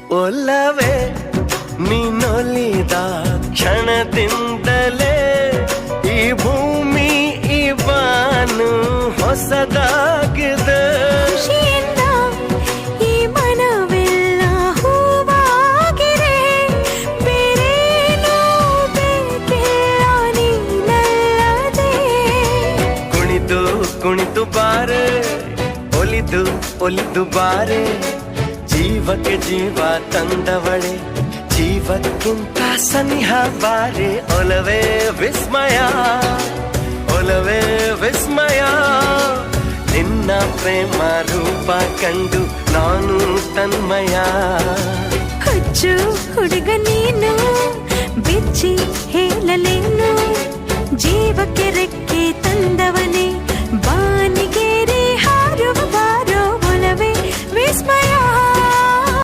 ಒಲವೇ ನೀನೊಲಿದ ಕ್ಷಣದಿಂದಲೇ ಈ ಭೂಮಿ ಈ ಬಾನು ಹೊಸದಾಗಿದೆ. ಖುಷಿಯಿಂದ ಈ ಮನವೆಲ್ಲ ಹೂವಾಗಿದೆ. ಬೇರೇನೂ ಬೇಕಿಲ್ಲ ನೀನಲ್ಲದೆ. ಕುಣಿದು ಕುಣಿದು ಬಾರೆ, ಒಲಿದು ಒಲಿದು ಬಾರೆ, ಜೀವಕ್ಕೆ ಜೀವ ತಂದವಳೆ, ಜೀವಕ್ಕಿಂತ ಸನಿಹ ಬಾರೆ. ಒಲವೇ ವಿಸ್ಮಯ, ಒಲವೇ ವಿಸ್ಮಯ, ನಿನ್ನ ಪ್ರೇಮ ರೂಪ ಕಂಡು ನಾನು ತನ್ಮಯ. ಹುಚ್ಚು ಹುಡುಗ ನೀನು, ಬಿಚ್ಚಿ ಹೇಳಲೇನು, ಜೀವಕ್ಕೆ ರೆಕ್ಕೆ ತಂದವನೇ